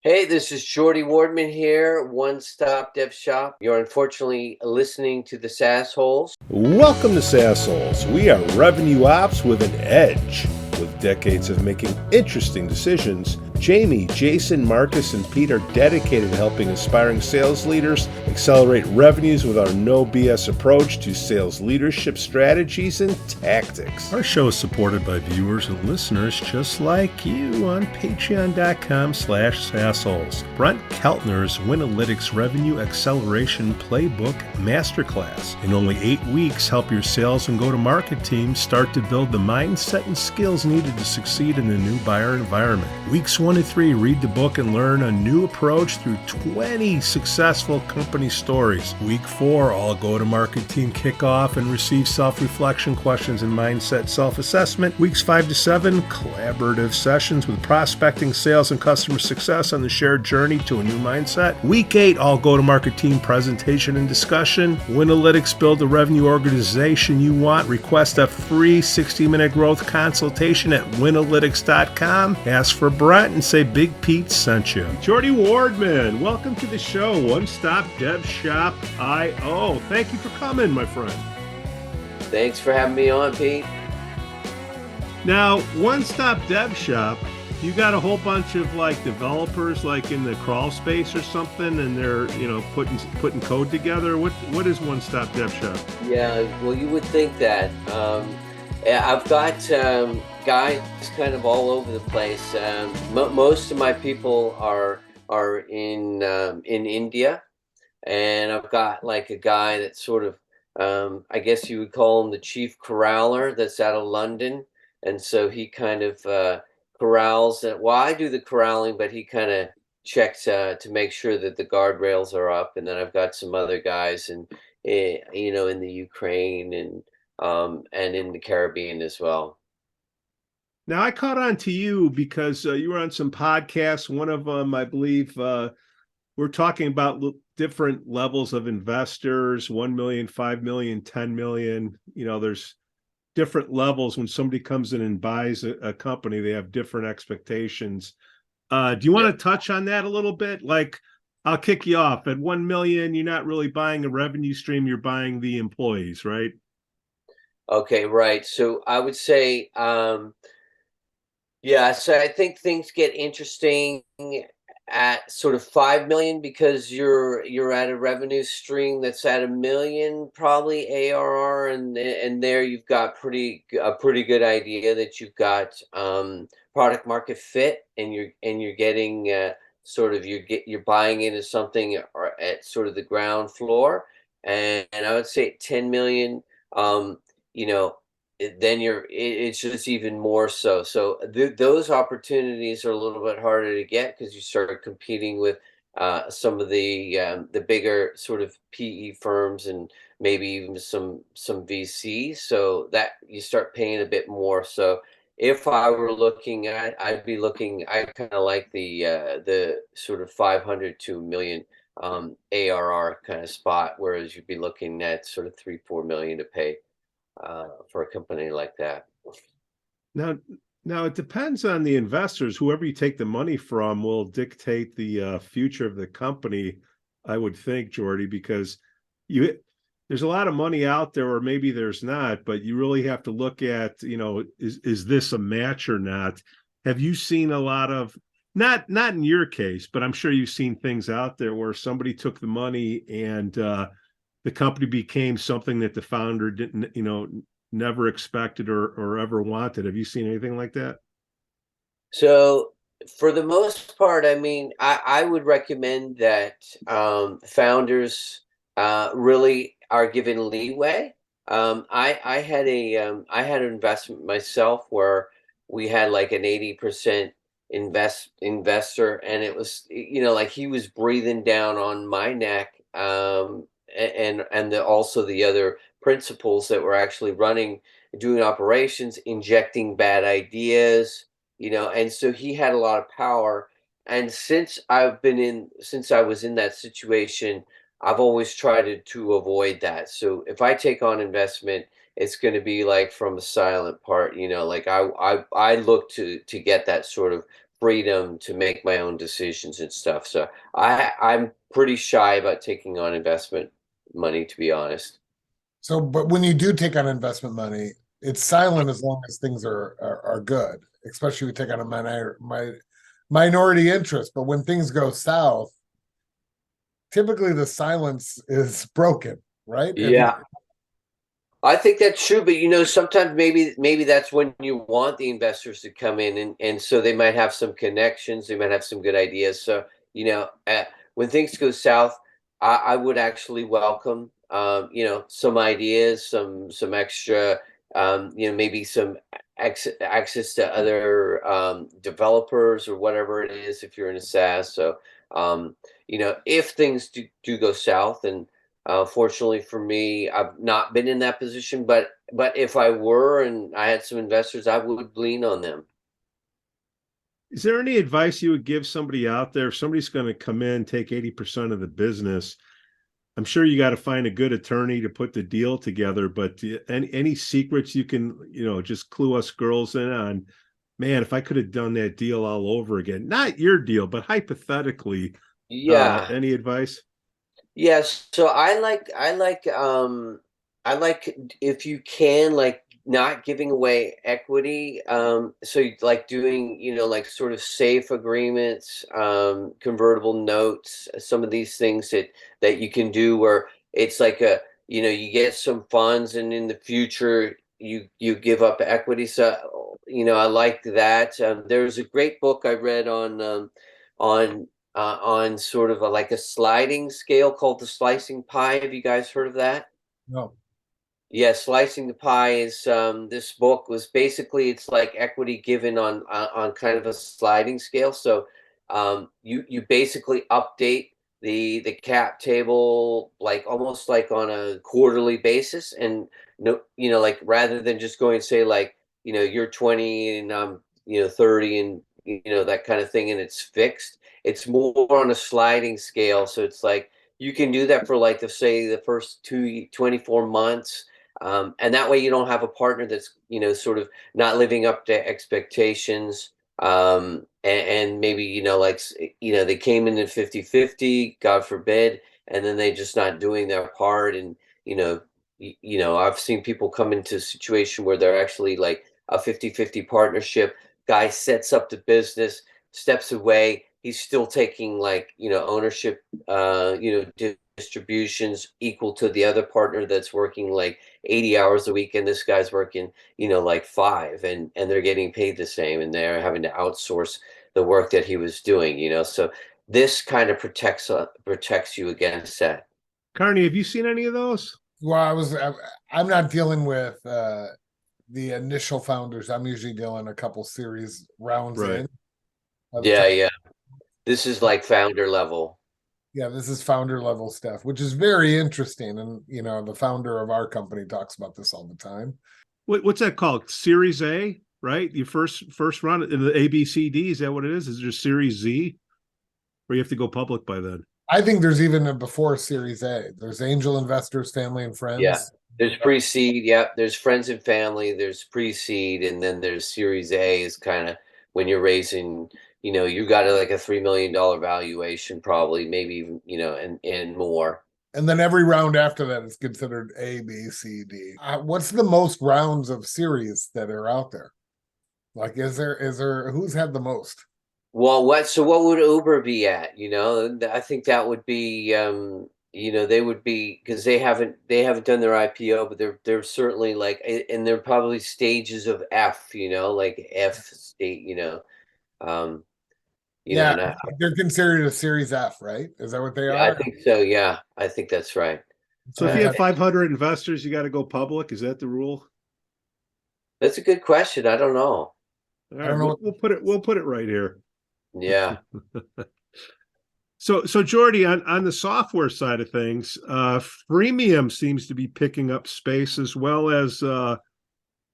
Hey, this is Geordie Wardman here, Onestop Devshop. You're unfortunately listening to the SAASholes. Welcome to SAASholes. We are revenue ops with an edge. With decades of making interesting decisions, Jamie, Jason, Marcus, and Pete are dedicated to helping aspiring sales leaders accelerate revenues with our no BS approach to sales leadership strategies and tactics. Our show is supported by viewers and listeners just like you on patreon.com/SAASholes. Brent Keltner's Winalytics Revenue Acceleration Playbook Masterclass. In only 8 weeks, help your sales and go-to-market teams start to build the mindset and skills needed to succeed in a new buyer environment. Weeks 1 to 3, read the book and learn a new approach through 20 successful company stories. Week 4, all go-to-market team kickoff and receive self-reflection questions and mindset self-assessment. Weeks 5 to 7, collaborative sessions with prospecting, sales, and customer success on the shared journey to a new mindset. Week 8, all go-to-market team presentation and discussion. Winalytics, build the revenue organization you want. Request a free 60-minute growth consultation at winalytics.com. Ask for Brent and say Big Pete sent you. Geordie Wardman, welcome to the show. Onestop Devshop IO. Thank you for coming, my friend. Thanks for having me on, Pete. Now, Onestop Devshop, you got a whole bunch of developers in the crawl space or something, and they're putting code together. What is Onestop Devshop? Yeah, well, you would think that. I've got guys kind of all over the place. Most of my people are in India, and I've got a guy that's sort of I guess you would call him the chief corraller that's out of London, and so he kind of corrals. Well, I do the corralling, but he kind of checks to make sure that the guardrails are up. And then I've got some other guys in the Ukraine and in the Caribbean as well. Now, I caught on to you because you were on some podcasts. One of them, I believe, we're talking about different levels of investors, 1 million, 5 million, 10 million. There's different levels. When somebody comes in and buys a company, they have different expectations. Do you want to touch on that a little bit? I'll kick you off. At 1 million, you're not really buying a revenue stream, you're buying the employees, right? Okay, right. So I would say, so I think things get interesting at sort of 5 million because you're at a revenue stream that's at 1 million probably ARR, and there you've got a pretty good idea that you've got product market fit, and you're getting you're buying into something or at sort of the ground floor. And I would say 10 million, you know then it's just even more so. So those opportunities are a little bit harder to get because you start competing with some of the bigger sort of PE firms and maybe even some VCs. So that you start paying a bit more. So if I were looking at, I kind of like the sort of 500 to a million ARR kind of spot, whereas you'd be looking at sort of 3-4 million to pay for a company like that. Now it depends on the investors. Whoever you take the money from will dictate the future of the company, I would think, Geordie, because there's a lot of money out there, or maybe there's not, but you really have to look at, is this a match or not? Have you seen a lot of, not in your case, but I'm sure you've seen things out there where somebody took the money and the company became something that the founder didn't, never expected or ever wanted. Have you seen anything like that? So for the most part, I mean, I would recommend that founders really are given leeway. I had I had an investment myself where we had like an 80% investor, and it was he was breathing down on my neck, and also the other principals that were actually doing operations, injecting bad ideas, and so he had a lot of power. And since I was in that situation, I've always tried to avoid that. So if I take on investment, it's going to be like from a silent part, like I look to get that sort of freedom to make my own decisions and stuff. So I'm pretty shy about taking on investment money, to be honest. So, but when you do take on investment money, it's silent as long as things are good, especially if you take on a minority interest. But when things go south, typically the silence is broken, right? Yeah. I think that's true, but sometimes maybe that's when you want the investors to come in, and so they might have some connections, they might have some good ideas. So when things go south, I would actually welcome some ideas, some extra, maybe some access to other developers or whatever it is if you're in a SaaS. So if things do go south, and fortunately for me, I've not been in that position, but if I were and I had some investors, I would lean on them. Is there any advice you would give somebody out there? If somebody's going to come in, take 80% of the business, I'm sure you got to find a good attorney to put the deal together, but any secrets you can, just clue us girls in on, man, if I could have done that deal all over again, not your deal, but hypothetically, any advice? Yes. So I like if you can, like, not giving away equity. So like doing, like sort of safe agreements, convertible notes, some of these things that you can do where it's like you get some funds and in the future you give up equity. So, I like that. There's a great book I read on sort of like a sliding scale called The Slicing Pie. Have you guys heard of that? No. Yeah, Slicing the Pie is this book was basically, it's like equity given on kind of a sliding scale. So you basically update the cap table like almost like on a quarterly basis, and no, like rather than just going, say, like, you're 20 and I'm 30, and that kind of thing, and it's fixed. It's more on a sliding scale. So it's like you can do that for, like, say, the first 24 months, and that way you don't have a partner that's, sort of not living up to expectations. And maybe, like, they came in at 50-50, God forbid, and then they just not doing their part. And, I've seen people come into a situation where they're actually like a 50-50 partnership. Guy sets up the business, steps away. He's still taking, like, ownership, distributions equal to the other partner that's working like 80 hours a week, and this guy's working, like 5, and they're getting paid the same, and they're having to outsource the work that he was doing. So this kind of protects you against that. Carney, have you seen any of those? Well, I'm not dealing with the initial founders. I'm usually dealing a couple series rounds Right. in. Yeah. This is like founder level. Yeah, this is founder level stuff, which is very interesting. And the founder of our company talks about this all the time. What's that called? Series A, right? Your first run in the ABCD. Is that what it is? Is there Series Z, or you have to go public by then? I think there's even a before Series A. There's angel investors, family and friends. Yeah. There's pre-seed. Yep. There's friends and family. There's pre-seed, and then there's Series A is kind of when you're raising, you got like a $3 million valuation, probably, maybe even, and more. And then every round after that is considered A, B, C, D. What's the most rounds of series that are out there? Like, is there who's had the most? Well, what would Uber be at? I think that would be, they would be, because they haven't done their IPO, but they're certainly like, and they're probably stages of F, like F state, Yeah, they're considered a Series F, right? Is that what they I are? think so. Yeah, I think that's right. So if you have 500 investors, you got to go public. Is that the rule? That's a good question. I don't know. All right, I don't know. We'll put it right here. Yeah. So Geordie, on the software side of things, freemium seems to be picking up space, as well as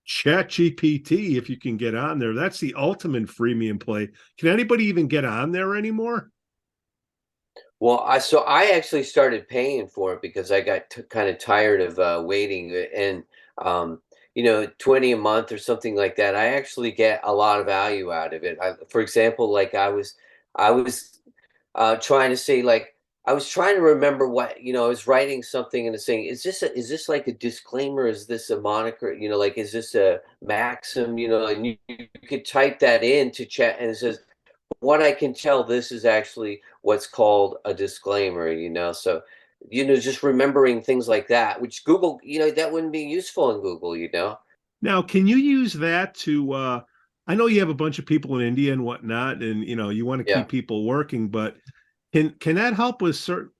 Chat GPT. If you can get on there, that's the ultimate freemium play. Can anybody even get on there anymore? Well, I actually started paying for it because I got kind of tired of waiting, and 20 a month or something like that, I actually get a lot of value out of it. For example, like I was trying to say, like, I was trying to remember what, I was writing something and it's saying, is this like a disclaimer? Is this a moniker? Like, is this a maxim? And you could type that in to chat and it says, what I can tell, this is actually what's called a disclaimer, So, just remembering things like that, which Google, that wouldn't be useful in Google. Now, can you use that to I know you have a bunch of people in India and whatnot, and you want to Yeah. keep people working, but can that help with certain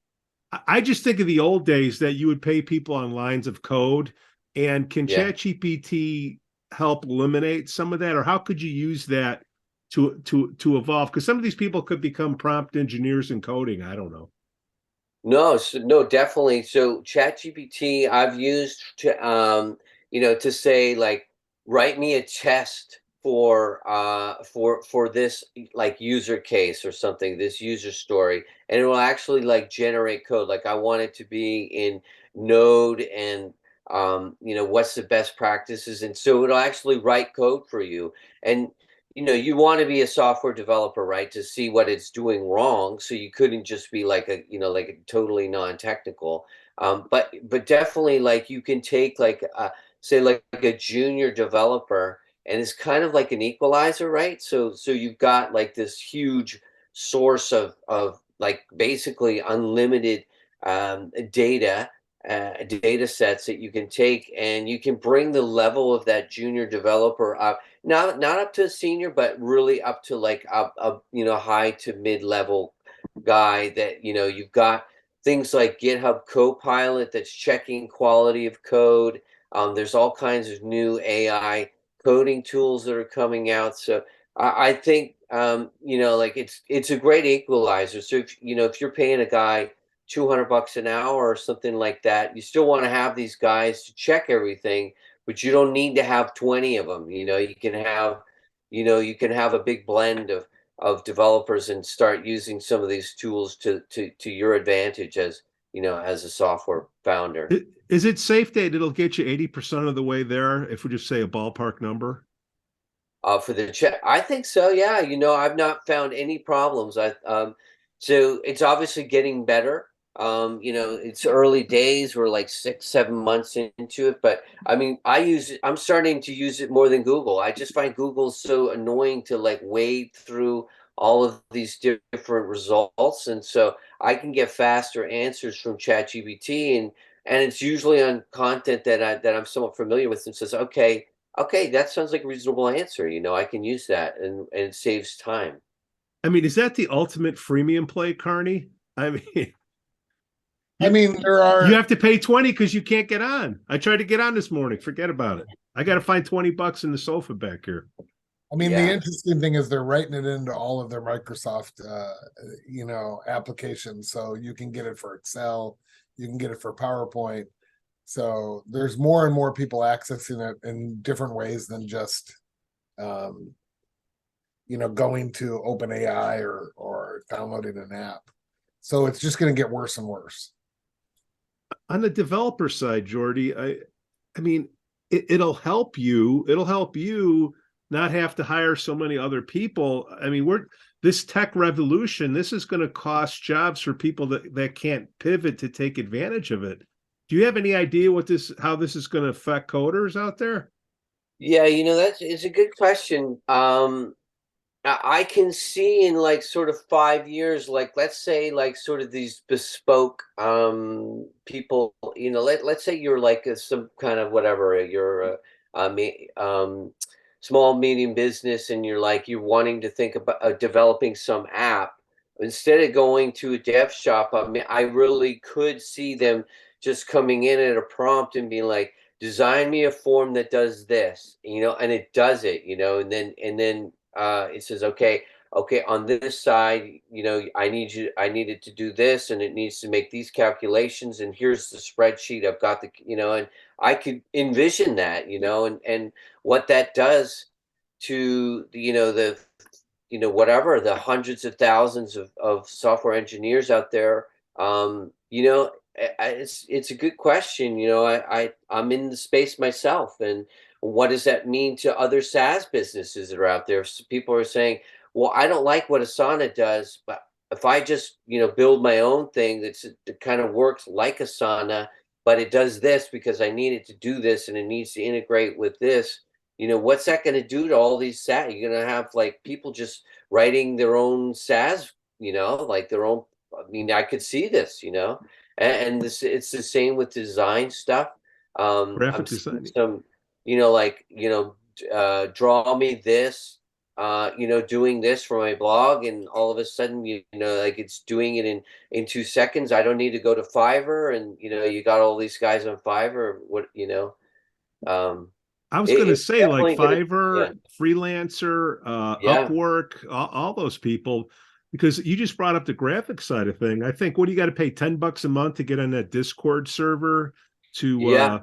I just think of the old days that you would pay people on lines of code, and can Yeah. ChatGPT help eliminate some of that, or how could you use that to evolve? Because some of these people could become prompt engineers in coding. I don't know. No, definitely. So ChatGPT, I've used to say, like, write me a test for this, like, user case or something, this user story, and it will actually, like, generate code. Like, I want it to be in Node, and what's the best practices, and so it'll actually write code for you. And you want to be a software developer, right? To see what it's doing wrong. So you couldn't just be like like a totally non-technical. But definitely, like, you can take, like, say, like a junior developer, and it's kind of like an equalizer, right? So you've got, like, this huge source of, like, basically unlimited data sets that you can take, and you can bring the level of that junior developer up, not up to a senior, but really up to, like, up, high to mid-level guy, that you've got things like GitHub Copilot that's checking quality of code. There's all kinds of new AI coding tools that are coming out. So I think, like, it's a great equalizer. So if you're paying a guy $200 an hour or something like that, you still want to have these guys to check everything, but you don't need to have 20 of them. You can have a big blend of developers and start using some of these tools to your advantage as a software founder. Is it safe that it'll get you 80% of the way there, if we just say a ballpark number? For the chat, I think so. Yeah, I've not found any problems. So it's obviously getting better. It's early days. We're like 6, 7 months into it, but I mean, I use it. I'm starting to use it more than Google. I just find Google so annoying to, like, wade through all of these different results, and so I can get faster answers from ChatGPT, and it's usually on content that I'm somewhat familiar with, and says, okay, that sounds like a reasonable answer. I can use that, and it saves time. I mean, is that the ultimate freemium play, Carney? I mean, I you mean, there you are, have to pay 20 because you can't get on. I tried to get on this morning. Forget about it. I got to find $20 in the sofa back here. I mean, the Yeah. interesting thing is they're writing it into all of their Microsoft, applications. So you can get it for Excel, you can get it for PowerPoint. So there's more and more people accessing it in different ways than just, um, going to OpenAI or downloading an app. So it's just going to get worse and worse. On the developer side, Geordie, I mean, it'll help you. It'll help you not have to hire so many other people. I mean, this tech revolution, this is going to cost jobs for people that can't pivot to take advantage of it. Do you have any idea how this is going to affect coders out there? Yeah, it's a good question. I can see in, like, sort of 5 years, like, let's say, like, sort of these bespoke people. Let's say you're like some kind of whatever. You're small medium business, and you're wanting to think about developing some app. Instead of going to a dev shop, I mean, I really could see them just coming in at a prompt and being like, design me a form that does this, and it does it, and then it says, okay, on this side, I need it to do this, and it needs to make these calculations, and here's the spreadsheet. I've got and I could envision that, and what that does to whatever, the hundreds of thousands of software engineers out there. It's a good question. I'm in the space myself, and What does that mean to other SaaS businesses that are out there? People are saying, well, I don't like what Asana does, but if I just, build my own thing that kind of works like Asana, but it does this because I need it to do this and it needs to integrate with this, what's that going to do to all these SaaS? You're going to have like people just writing their own SaaS, like their own. I mean, I could see this, and this it's the same with design stuff. I'm Graphic seeing design. some, draw me this, doing this for my blog, and all of a sudden, like it's doing it in 2 seconds. I don't need to go to Fiverr, and you got all these guys on Fiverr. Um, I was going to it's say like definitely gonna, yeah, Fiverr, Freelancer, yeah, Upwork, all those people, because you just brought up the graphic side of thing. I think, what do you got to pay $10 a month to get on that Discord server to, yeah,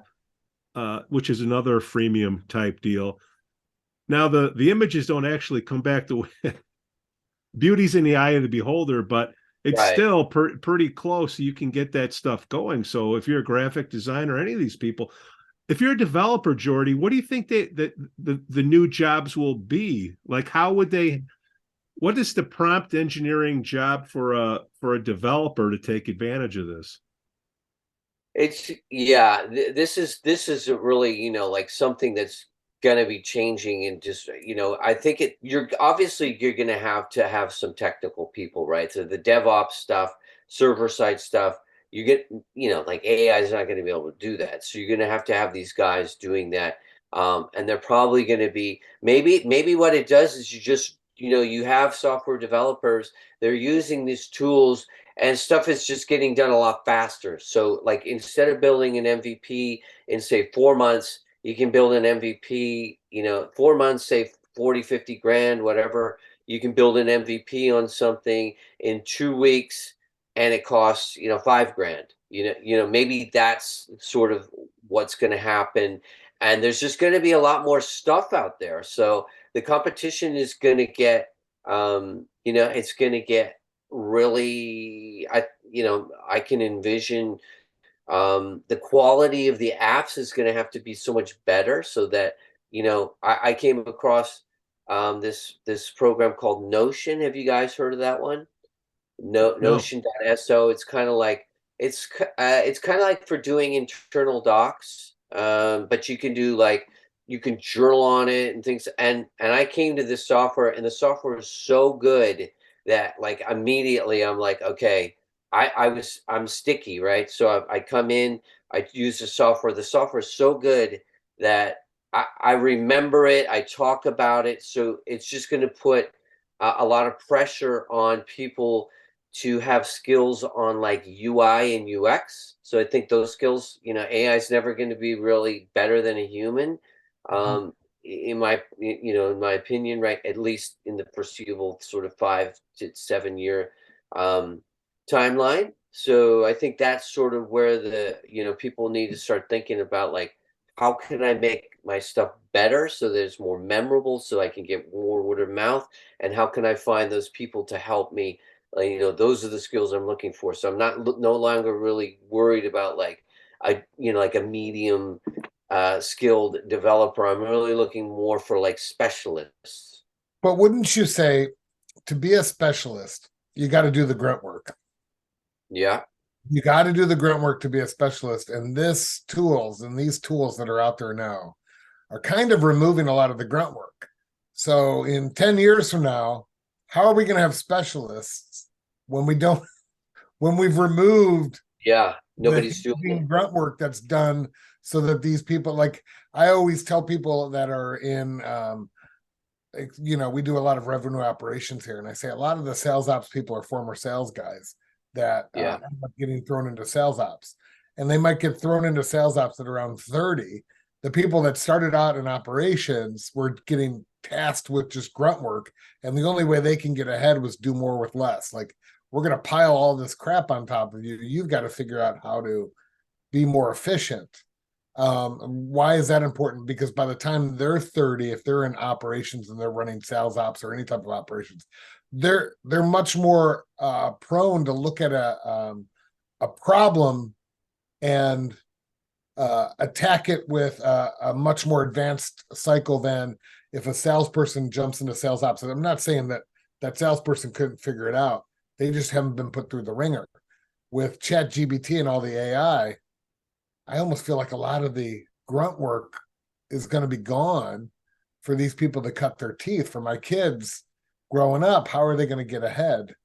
which is another freemium type deal. Now the images don't actually come back to beauty's in the eye of the beholder, but it's right. still pretty close. You can get that stuff going. So if you're a graphic designer, any of these people, if you're a developer, Geordie, what do you think that the new jobs will be? Like, how would they? What is the prompt engineering job for a developer to take advantage of this? It's yeah. This is a really like something that's gonna be changing, and just I think you're gonna have to have some technical people, right? So the DevOps stuff, server side stuff, you get like AI is not gonna be able to do that. So you're gonna have to have these guys doing that, and they're probably gonna be maybe what it does is you have software developers, they're using these tools and stuff is just getting done a lot faster. So like instead of building an MVP in say 4 months, you can build an MVP, 4 months, say 40, 50 grand, whatever. You can build an MVP on something in 2 weeks and it costs, 5 grand. Maybe that's sort of what's going to happen. And there's just going to be a lot more stuff out there. So the competition is going to get, it's going to get really, I can envision the quality of the apps is going to have to be so much better, so that I came across this program called Notion. Have you guys heard of that one? No, No. Notion.so. It's kind of like for doing internal docs, but you can do like you can journal on it and things. And I came to this software, and the software is so good that like immediately I'm like, okay, I'm sticky, right? So I come in, I use the software. The software is so good that I remember it. I talk about it, so it's just going to put a lot of pressure on people to have skills on like UI and UX. So I think those skills, AI is never going to be really better than a human, in my opinion, right? At least in the foreseeable sort of 5 to 7 year um, timeline. So I think that's sort of where the people need to start thinking about, like, how can I make my stuff better so that it's more memorable, so I can get more word of mouth, and how can I find those people to help me, like, those are the skills I'm looking for. So I'm no longer really worried about like like a medium skilled developer. I'm really looking more for like specialists. But wouldn't you say to be a specialist, you got to do the grunt work? Yeah, You got to do the grunt work to be a specialist. And these tools that are out there now are kind of removing a lot of the grunt work. So in 10 years from now, how are we going to have specialists when we've removed yeah. the Nobody's doing it. grunt work that's done, so that these people, like I always tell people that are in, we do a lot of revenue operations here, and I say a lot of the sales ops people are former sales guys that Yeah, end up getting thrown into sales ops, and they might get thrown into sales ops at around 30. The people that started out in operations were getting tasked with just grunt work, and the only way they can get ahead was do more with less. Like, we're going to pile all this crap on top of you. You've got to figure out how to be more efficient. Why is that important? Because by the time they're 30, if they're in operations and they're running sales ops or any type of operations, they're much more prone to look at a problem and attack it with a much more advanced cycle than if a salesperson jumps into sales ops. I'm not saying that that salesperson couldn't figure it out. They just haven't been put through the ringer. With Chat GPT and all the AI, I almost feel like a lot of the grunt work is going to be gone for these people to cut their teeth. For my kids growing up, how are they going to get ahead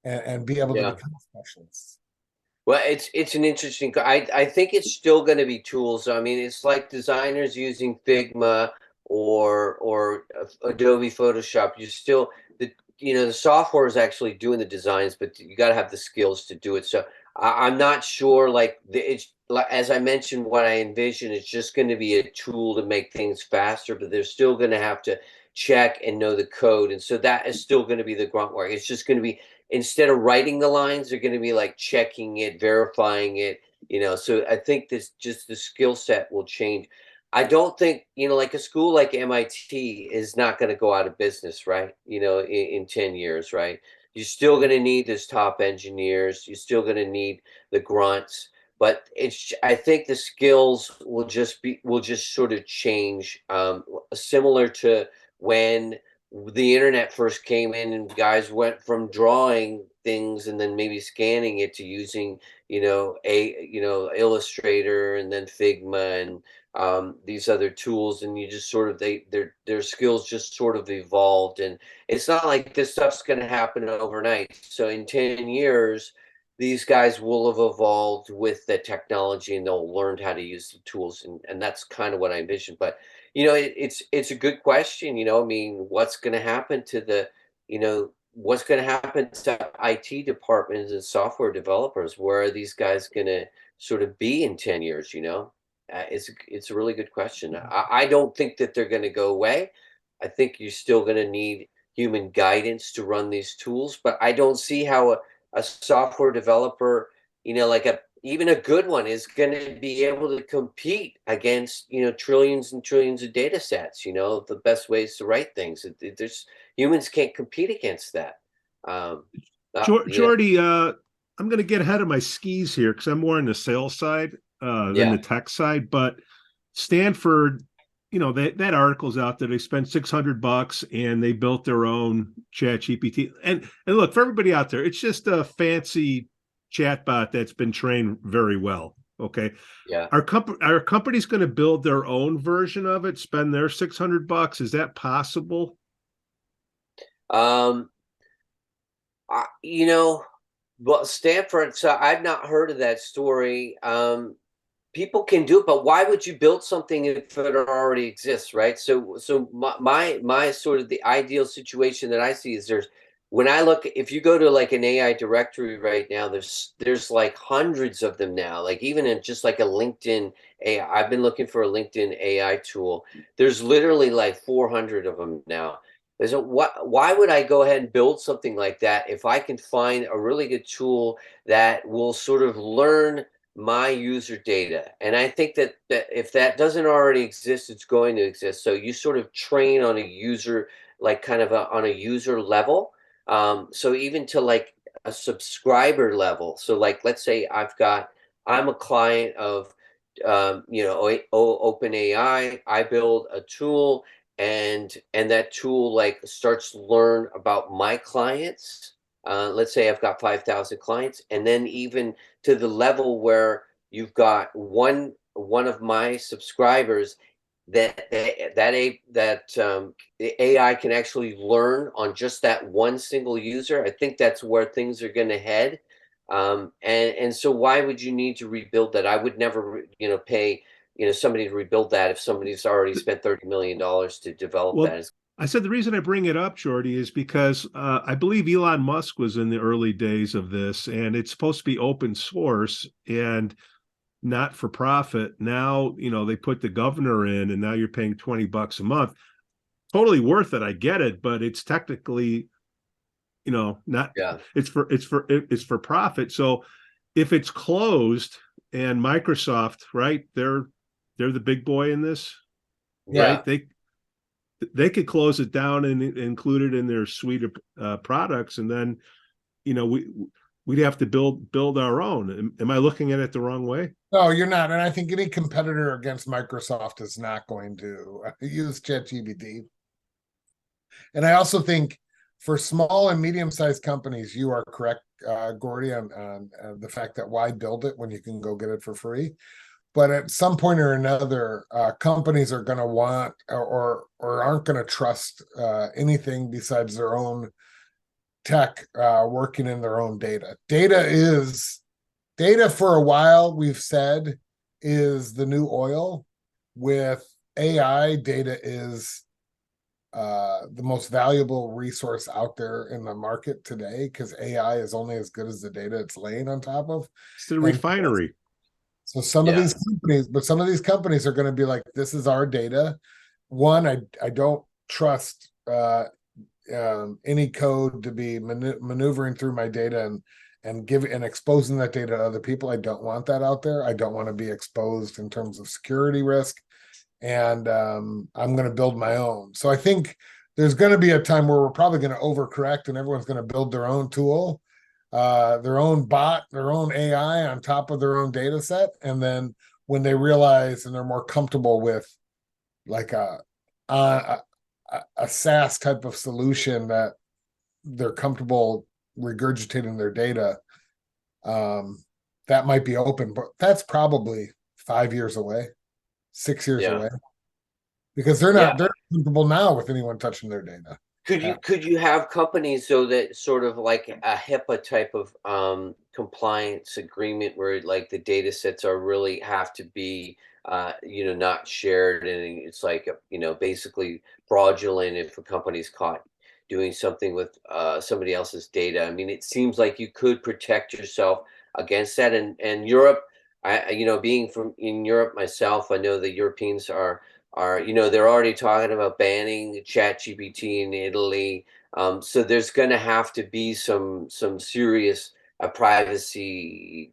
and be able to Yeah. become specialists? Well, it's an interesting. I think it's still going to be tools. I mean, it's like designers using Figma or Adobe Photoshop. You still the software is actually doing the designs, but you got to have the skills to do it. So I'm not sure. Like it's as I mentioned, what I envision it's just going to be a tool to make things faster, but they're still going to have to check and know the code, and so that is still going to be the grunt work. It's just going to be instead of writing the lines, they're going to be like checking it, verifying it, So I think this just the skill set will change. I don't think, like a school like MIT is not going to go out of business, right? In 10 years, right? You're still going to need those top engineers. You're still going to need the grunts, but I think the skills will just sort of change, similar to when the internet first came in and guys went from drawing things and then maybe scanning it to using Illustrator and then Figma and these other tools, and you just sort of their skills just sort of evolved. And it's not like this stuff's going to happen overnight. So in 10 years these guys will have evolved with the technology and they'll learn how to use the tools, and that's kind of what I envision. But it's a good question. I mean, what's going to happen to what's going to happen to IT departments and software developers? Where are these guys going to sort of be in 10 years? It's a really good question. I don't think that they're going to go away. I think you're still going to need human guidance to run these tools, but I don't see how a software developer, like even a good one, is going to be able to compete against trillions and trillions of data sets. The best ways to write things. There's humans can't compete against that. Geordie, I'm going to get ahead of my skis here because I'm more on the sales side than the tech side. But Stanford, that article's out there. They spent $600 and they built their own Chat GPT. And look, for everybody out there, it's just a fancy chatbot that's been trained very well. Okay. Yeah. Our company's going to build their own version of it, spend their $600. Is that possible? Well, Stanford, so I've not heard of that story. People can do it, but why would you build something if it already exists, right? So my sort of the ideal situation that I see is when I look, if you go to like an AI directory right now, there's like hundreds of them now, like even in just like a LinkedIn AI. I've been looking for a LinkedIn AI tool. There's literally like 400 of them now. Why would I go ahead and build something like that if I can find a really good tool that will sort of learn my user data? And I think that if that doesn't already exist, it's going to exist. So you sort of train on a user, like kind of on a user level. So even to like a subscriber level. So like, let's say I'm a client of, OpenAI. I build a tool, and that tool like starts to learn about my clients. Let's say I've got 5,000 clients, and then even to the level where you've got one of my subscribers that the AI can actually learn on just that one single user. I think that's where things are going to head. And so why would you need to rebuild that? I would never, pay somebody to rebuild that if somebody's already spent $30 million to develop that. I said the reason I bring it up, Geordie, is because I believe Elon Musk was in the early days of this, and it's supposed to be open source and not for profit. Now, they put the governor in, and now you're paying $20 a month. Totally worth it. I get it, but it's technically, not. Yeah. It's for profit. So if it's closed and Microsoft, right, they're the big boy in this, right? They could close it down and include it in their suite of products, and then we'd have to build our own. Am I looking at it the wrong way? No, you're not. And I think any competitor against Microsoft is not going to use ChatGPT. And I also think for small and medium-sized companies, you are correct, Geordie, on the fact that why build it when you can go get it for free. But at some point or another, companies are going to want or aren't going to trust anything besides their own tech working in their own data. Data for a while, we've said, is the new oil. With AI, data is the most valuable resource out there in the market today, because AI is only as good as the data it's laying on top of. It's the refinery. So some of these companies are going to be like, this is our data. One, I don't trust any code to be maneuvering through my data and exposing that data to other people. I don't want that out there. I don't want to be exposed in terms of security risk. And I'm going to build my own. So I think there's going to be a time where we're probably going to overcorrect and everyone's going to build their own tool, their own bot, their own AI on top of their own data set. And then when they realize and they're more comfortable with like a SaaS type of solution that they're comfortable regurgitating their data, that might be open, but that's probably 5 years away. 6 years away, because they're comfortable now with anyone touching their data. Could you have companies though that sort of like a HIPAA type of compliance agreement where like the data sets are really have to be not shared, and it's like basically fraudulent if a company's caught doing something with somebody else's data? I mean, it seems like you could protect yourself against that, and Europe. Being from in Europe myself, I know the Europeans are they're already talking about banning ChatGPT in Italy. So there's going to have to be some serious privacy,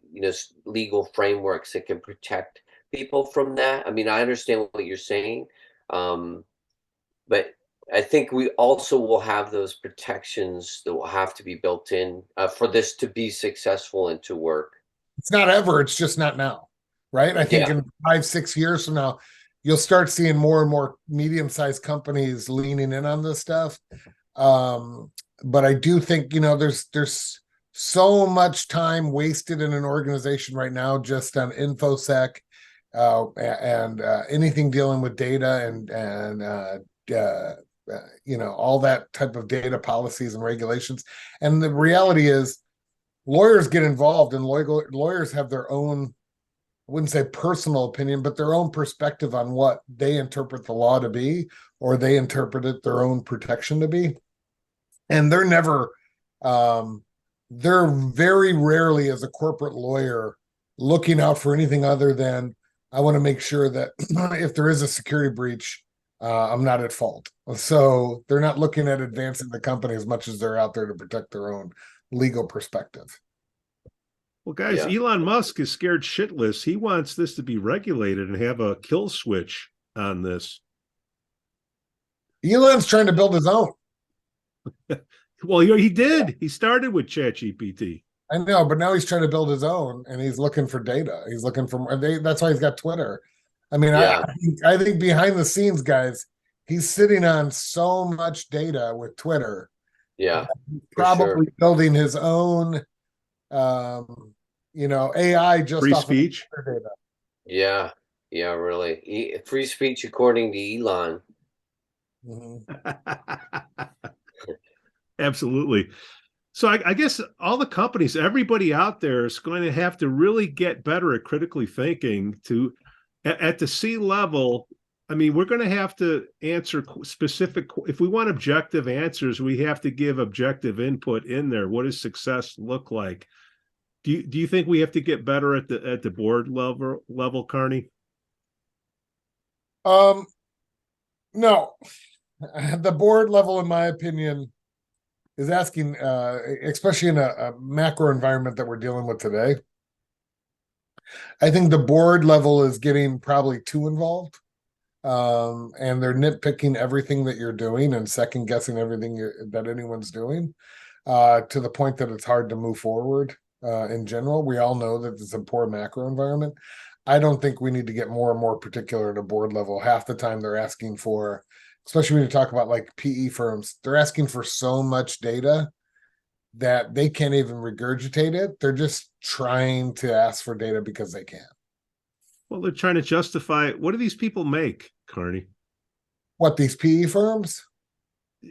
legal frameworks that can protect people from that. I mean, I understand what you're saying, but I think we also will have those protections that will have to be built in for this to be successful and to work. It's not ever, it's just not now, right? I think in 5-6 years from now, you'll start seeing more and more medium-sized companies leaning in on this stuff. But I do think, there's so much time wasted in an organization right now just on infosec and anything dealing with data and all that type of data policies and regulations. And the reality is, lawyers get involved, and lawyers have their own, I wouldn't say personal opinion, but their own perspective on what they interpret the law to be, or they interpret it their own protection to be. And they're never, they're very rarely, as a corporate lawyer, looking out for anything other than, I want to make sure that if there is a security breach, I'm not at fault. So they're not looking at advancing the company as much as they're out there to protect their own legal perspective. Well, guys, Elon Musk is scared shitless. He wants this to be regulated and have a kill switch on this. Elon's trying to build his own. Well, he did. He started with ChatGPT. I know, but now he's trying to build his own, and he's looking for data. He's looking for that's why he's got Twitter. I mean, I think behind the scenes, guys, he's sitting on so much data with Twitter. Yeah, probably building his own, AI just free off speech. Of data. Yeah, really. Free speech according to Elon. Mm-hmm. Absolutely. So I guess all the companies, everybody out there is going to have to really get better at critically thinking at the C level. I mean, we're going to have to answer specific, if we want objective answers, we have to give objective input in there. What does success look like? Do you think we have to get better at the board level, Carney? No. The board level, in my opinion, is asking, especially in a macro environment that we're dealing with today, I think the board level is getting probably too involved. And they're nitpicking everything that you're doing and second guessing everything that anyone's doing. to the point that it's hard to move forward in general. We all know that it's a poor macro environment. I don't think we need to get more and more particular at a board level. Half the time they're asking for, especially when you talk about like PE firms, they're asking for so much data that they can't even regurgitate it. They're just trying to ask for data because they can. Well, they're trying to justify, what do these people make, Carney? What, these PE firms?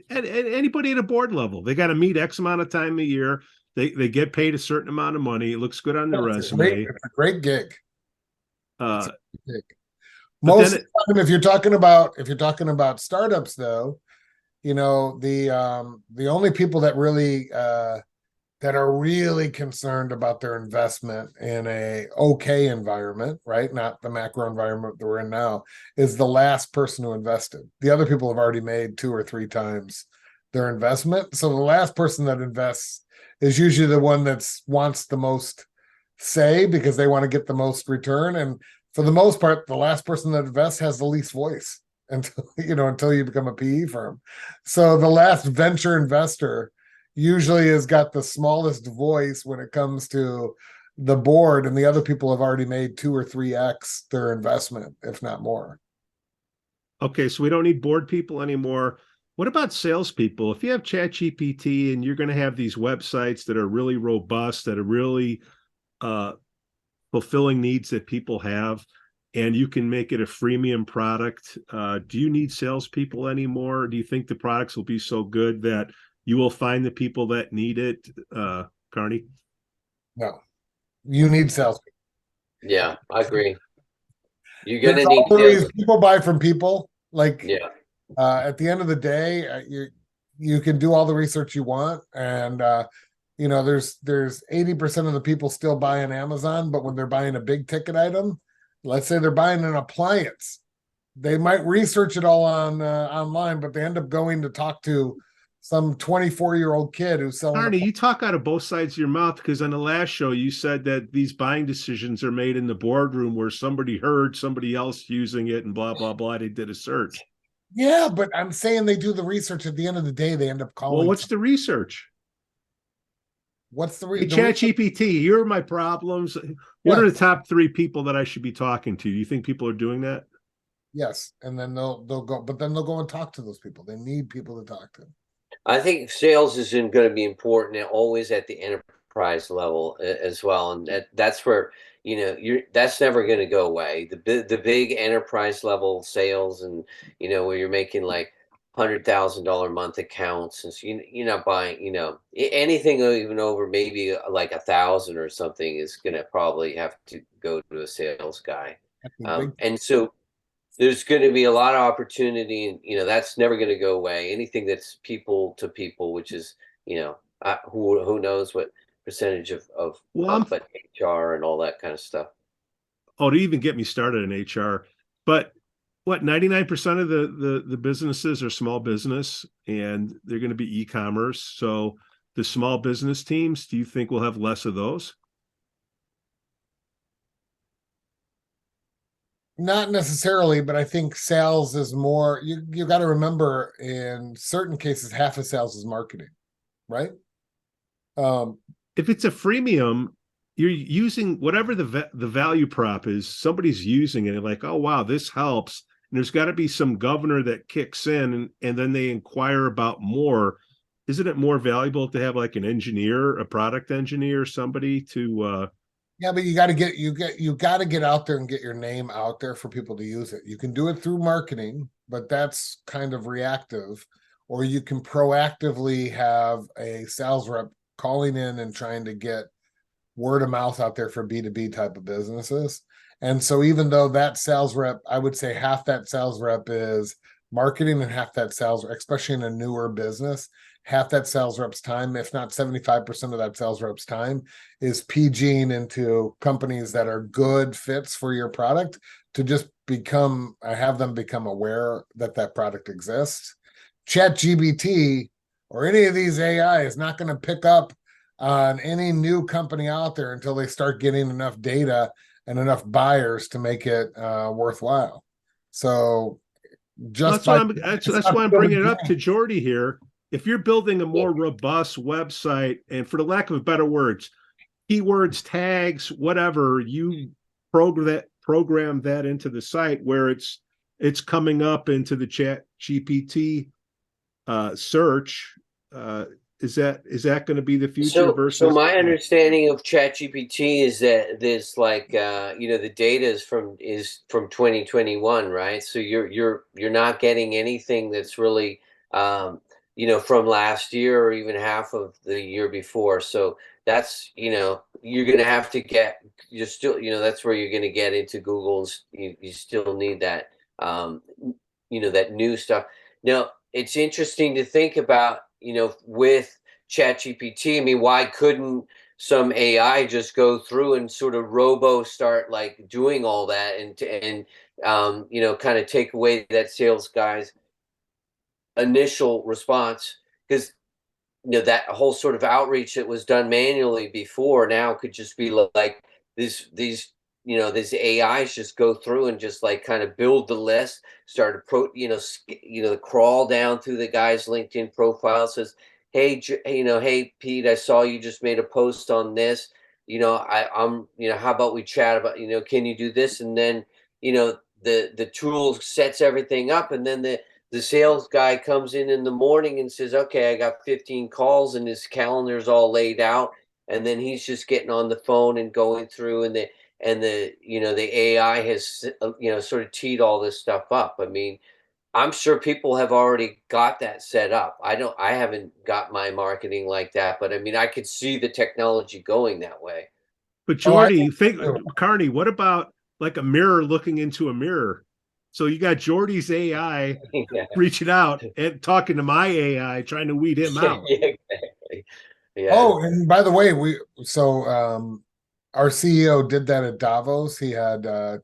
And anybody at a board level, they got to meet X amount of time a year. They get paid a certain amount of money. It looks good on their resume. It's a great gig. Most of the time, if you're talking about startups, though, you know, the only people that really that are really concerned about their investment in a okay environment, right? Not the macro environment that we're in now, is the last person who invested. The other people have already made 2 or 3 times their investment. So the last person that invests is usually the one that wants the most say because they want to get the most return. And for the most part, the last person that invests has the least voice until you become a PE firm. So the last venture investor usually has got the smallest voice when it comes to the board, and the other people have already made 2 or 3x their investment, if not more. Okay, so we don't need board people anymore. What about salespeople? If you have Chat GPT and you're going to have these websites that are really robust, that are really fulfilling needs that people have, and you can make it a freemium product, do you need salespeople anymore? Do you think the products will be so good that you will find the people that need it, Carney? No, you need salespeople. Yeah, I agree. You're gonna need people buy from people. Like, yeah. At the end of the day, you can do all the research you want, and there's 80% of the people still buying Amazon, but when they're buying a big ticket item, let's say they're buying an appliance, they might research it all on online, but they end up going to talk to some 24-year-old kid who's selling. Carney, you talk out of both sides of your mouth, because on the last show you said that these buying decisions are made in the boardroom where somebody heard somebody else using it and blah, blah, blah. They did a search. Yeah, but I'm saying they do the research. At the end of the day, they end up calling. Well, what's the research? What's the Chat GPT? Here are my problems. What are the top 3 people that I should be talking to? Do you think people are doing that? Yes, and then they'll go, but then they'll go and talk to those people. They need people to talk to. I think sales is going to be important always at the enterprise level as well, and that's where that's never going to go away. The big enterprise level sales, and where you're making like $100,000 a month accounts, and so you're not buying anything even over maybe like 1,000 or something is going to probably have to go to a sales guy, and so there's going to be a lot of opportunity, and that's never going to go away. Anything that's people to people, which is who knows what percentage of but HR and all that kind of stuff. Oh, to even get me started in HR, but what 99% of the businesses are small business, and they're going to be e-commerce. So the small business teams, do you think we'll have less of those? Not necessarily, but I think sales is more. You got to remember, in certain cases, half of sales is marketing, right? If it's a freemium, you're using whatever the value prop is. Somebody's using it, like, oh wow, this helps. And there's got to be some governor that kicks in, and then they inquire about more. Isn't it more valuable to have like an engineer, a product engineer, somebody to? Yeah, but you got to get out there and get your name out there for people to use it. You can do it through marketing, but that's kind of reactive. Or you can proactively have a sales rep calling in and trying to get word of mouth out there for B2B type of businesses. And so even though that sales rep, I would say half that sales rep is marketing and half that sales, especially in a newer business, half that sales rep's time, if not 75% of that sales rep's time, is PGing into companies that are good fits for your product to just have them become aware that product exists. Chat GPT or any of these AI is not going to pick up on any new company out there until they start getting enough data and enough buyers to make it worthwhile. So that's why I'm bringing it up to Geordie here. if you're building a more robust website, and for the lack of better words, keywords, tags, whatever, you program that into the site where it's coming up into the Chat GPT search. Is that going to be the future So versus? my understanding of ChatGPT is that there's like the data is from 2021, right? So you're not getting anything that's really from last year or even half of the year before. So that's you're gonna have to get you're still that's where you're gonna get into Google's. You still need that that new stuff. Now it's interesting to think about with ChatGPT. I mean, why couldn't some AI just go through and sort of robo start like doing all that and kind of take away that sales guy's initial response? Because that whole sort of outreach that was done manually before now could just be like these AIs just go through and just like kind of build the list, start to crawl down through the guy's LinkedIn profile, says, hey, hey Pete, I saw you just made a post on this. I'm how about we chat about can you do this? And then the tool sets everything up, and then the sales guy comes in the morning and says, okay, I got 15 calls, and his calendar's all laid out. And then he's just getting on the phone and going through, and the AI has sort of teed all this stuff up. I mean, I'm sure people have already got that set up. I haven't got my marketing like that, but I mean, I could see the technology going that way. But Oh, I Geordie, think so. Carney, what about like a mirror looking into a mirror? So you got Geordie's AI Yeah. reaching out and talking to my AI, trying to weed him Yeah, out. exactly. Yeah. Oh, and by the way, our CEO did that at Davos. He had a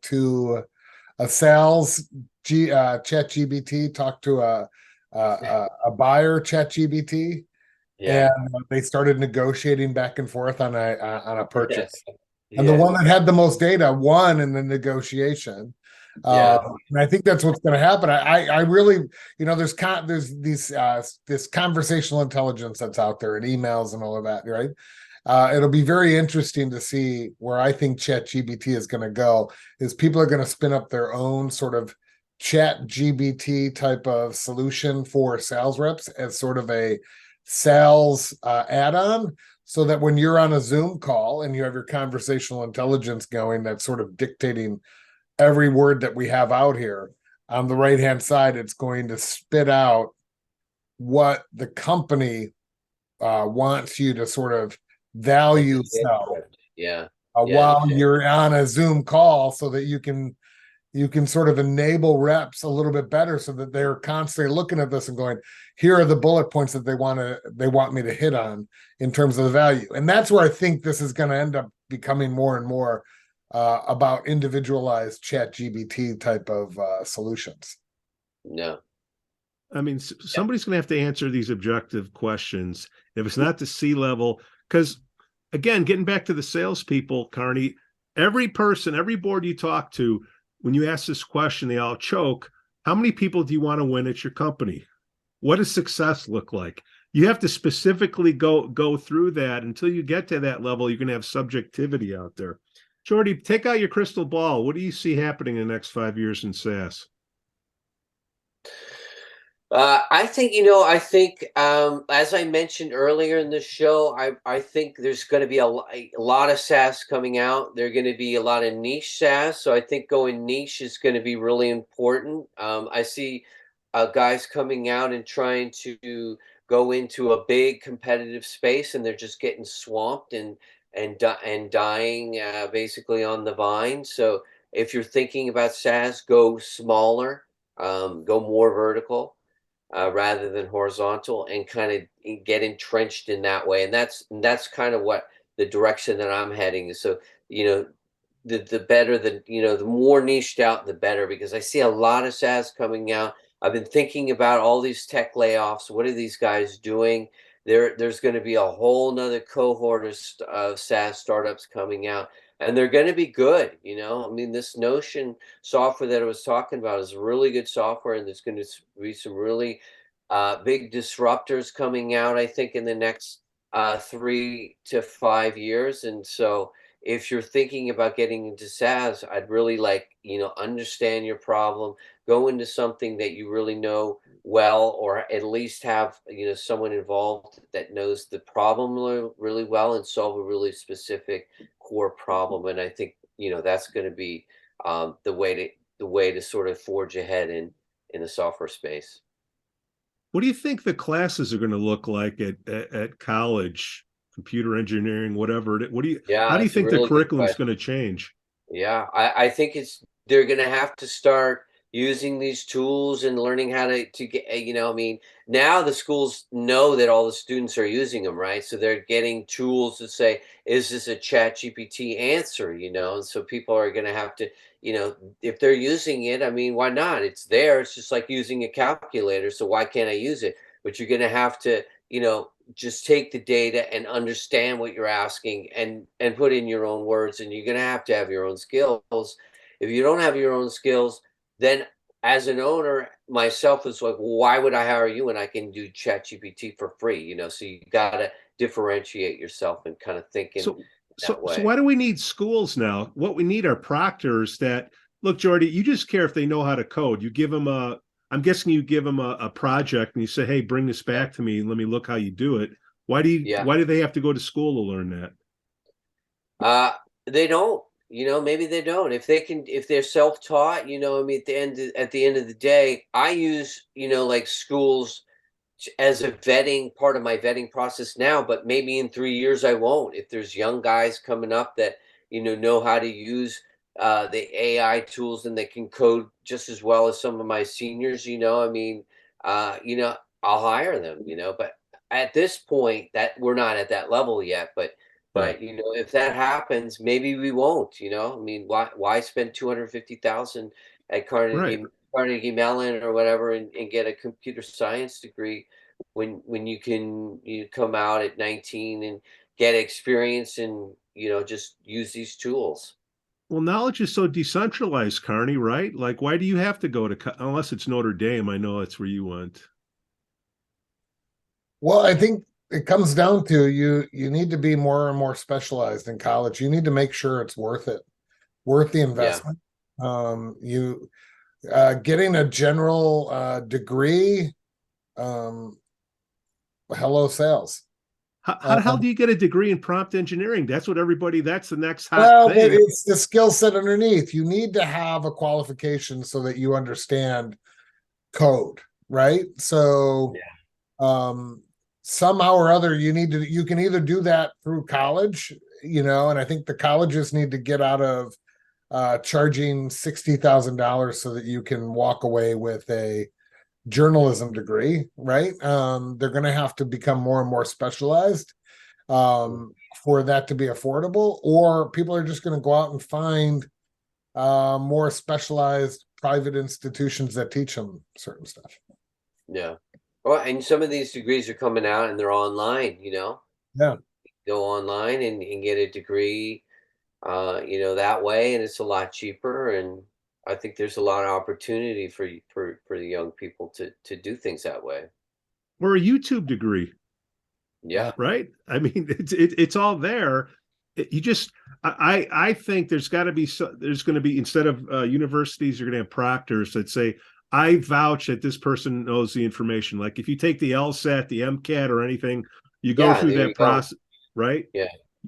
sales chat GBT talk to a buyer chat GBT, Yeah. and they started negotiating back and forth on a purchase. And the Yeah. one that had the most data won in the negotiation. Yeah. And I think that's what's going to happen. I really, there's this conversational intelligence that's out there and emails and all of that, right? It'll be very interesting to see where I think Chat GBT is going to go. Is people are going to spin up their own sort of Chat GBT type of solution for sales reps as sort of a sales add-on, so that when you're on a Zoom call and you have your conversational intelligence going, that's sort of dictating every word that we have out here. On the right hand side, it's going to spit out what the company wants you to sort of value sell Yeah. while you're on a Zoom call, so that you can sort of enable reps a little bit better, so that they're constantly looking at this and going, here are the bullet points that they want me to hit on in terms of the value. And that's where I think this is going to end up becoming more and more about individualized chat GBT type of solutions. No. I mean, somebody's going to have to answer these objective questions. If it's not the C-level, because again, getting back to the salespeople, Carney, every person, every board you talk to, when you ask this question, they all choke. How many people do you want to win at your company? What does success look like? You have to specifically go through that. Until you get to that level, you're going to have subjectivity out there. Geordie, take out your crystal ball. What do you see happening in the next 5 years in SaaS? I think, as I mentioned earlier in the show, I think there's going to be a lot of SaaS coming out. There are going to be a lot of niche SaaS. So I think going niche is going to be really important. I see guys coming out and trying to go into a big competitive space, and they're just getting swamped and dying basically on the vine. So if you're thinking about SaaS, go smaller, go more vertical rather than horizontal, and kind of get entrenched in that way. And that's kind of what the direction that I'm heading is. So, the better, the more niched out, the better, because I see a lot of SaaS coming out. I've been thinking about all these tech layoffs. What are these guys doing? There's going to be a whole nother cohort of SaaS startups coming out, and they're going to be good. I mean, this Notion software that I was talking about is really good software, and there's going to be some really big disruptors coming out, I think, in the next 3 to 5 years. And so if you're thinking about getting into SaaS, I'd really understand your problem, go into something that you really know well, or at least have, someone involved that knows the problem really well and solve a really specific core problem. And I think, that's going to be the way to sort of forge ahead in the software space. What do you think the classes are going to look like at college, computer engineering, whatever? How Yeah, do you it's a think the really good curriculum's question. going to change? Yeah, I think they're gonna have to start using these tools and learning how to get, I mean, now the schools know that all the students are using them, right? So they're getting tools to say, is this a Chat GPT answer, And so people are gonna have to, if they're using it, I mean, why not? It's there. It's just like using a calculator. So why can't I use it? But you're gonna have to, just take the data and understand what you're asking and put in your own words, and you're going to have your own skills. If you don't have your own skills, then as an owner myself, it's like, well, why would I hire you when I can do Chat GPT for free? So you got to differentiate yourself and kind of think in So, that so way. why do we need schools now? What we need are proctors that look, Geordie. You just care if they know how to code. You give them a. I'm guessing you give them a project and you say, "Hey, bring this Yeah, back to me and let me look how you do it." yeah. Why do they have to go to school to learn that? uh they don't, maybe they don't. If they're self-taught, I mean, at the end of the day, I use, like schools as a vetting part of my vetting process now, but maybe in 3 years I won't. If there's young guys coming up that know how to use the AI tools and they can code just as well as some of my seniors, I mean, I'll hire them. But at this point, that we're not at that level yet. Right, But if that happens, maybe we won't. I mean, why spend 250,000 at right. Carnegie Mellon or whatever and get a computer science degree when you come out at 19 and get experience and just use these tools. Well, knowledge is so decentralized, Carney, right? Like, why do you have to go to unless it's Notre Dame? I know that's where you went. Well, I think it comes down to you need to be more and more specialized in college. You need to make sure it's worth it, worth the Yeah, investment. You getting a general degree, um, hello sales. How Uh, the hell do you get a degree in prompt engineering? That's what everybody. That's the next hot well, but thing. it's the skill set underneath. You need to have a qualification so that you understand code, right? So yeah, um somehow or other you can either do that through college, and I think the colleges need to get out of charging $60,000 so that you can walk away with a journalism degree, right? They're going to have to become more and more specialized for that to be affordable, or people are just going to go out and find more specialized private institutions that teach them certain stuff. yeah. Well, and some of these degrees are coming out and they're online. Yeah. Go online and get a degree, that way, and it's a lot cheaper. And I think there's a lot of opportunity for the young people to do things that way. Or a YouTube degree, Yeah, right? I mean, it's all there. You just, I think there's got to be there's going to be instead of universities, you're going to have proctors that say, I vouch that this person knows the information. Like if you take the LSAT, the MCAT, or anything, you go yeah. through There you that go. process, right? Yeah,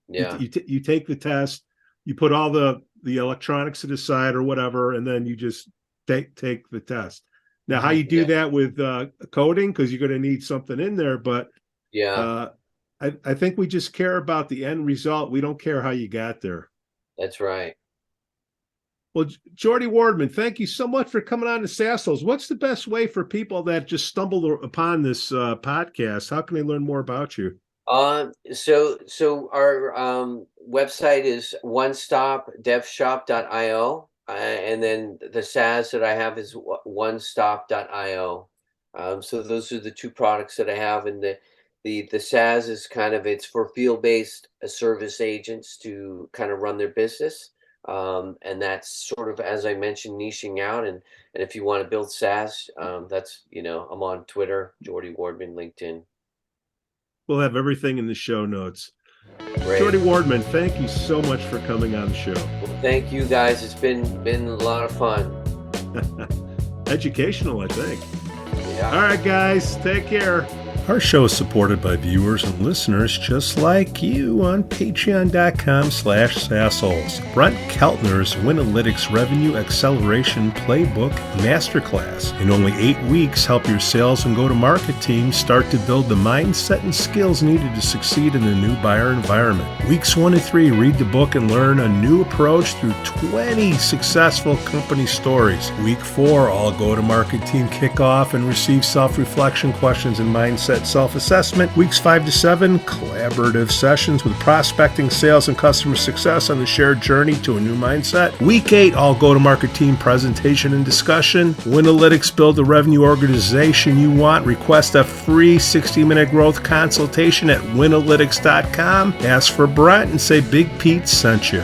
yeah. You take the test, you put all the electronics to the side or whatever, and then you just take the test. Now, how you do Yeah, that with coding, because you're going to need something in there, but yeah, uh, I think we just care about the end result. We don't care how you got there. that's right. Well, Geordie Wardman, thank you so much for coming on to SAASholes. What's the best way for people that just stumbled upon this podcast? How can they learn more about you? So our website is onestopdevshop.io, and then the SaaS that I have is onestop.io. So those are the two products that I have, and the SaaS is kind of it's for field-based service agents to kind of run their business. And that's sort of, as I mentioned, niching out. And if you want to build SaaS, that's, I'm on Twitter, Geordie Wardman, LinkedIn. We'll have everything in the show notes. Great. Geordie Wardman, thank you so much for coming on the show. Well, thank you guys. It's been a lot of fun. Educational, I think. Yeah. All right, guys, take care. Our show is supported by viewers and listeners just like you on patreon.com/SAASholes. Brent Keltner's Winalytics Revenue Acceleration Playbook Masterclass. In only 8 weeks, help your sales and go-to-market teams start to build the mindset and skills needed to succeed in the new buyer environment. Weeks 1 to 3, read the book and learn a new approach through 20 successful company stories. Week 4, all go-to-market team kickoff and receive self-reflection questions and mindset self-assessment. Weeks 5 to 7, collaborative sessions with prospecting, sales, and customer success on the shared journey to a new mindset. Week 8, all go-to-market team presentation and discussion. Winalytics, build the revenue organization you want. Request a free 60-minute growth consultation at winalytics.com. Ask for Brent and say Big Pete sent you.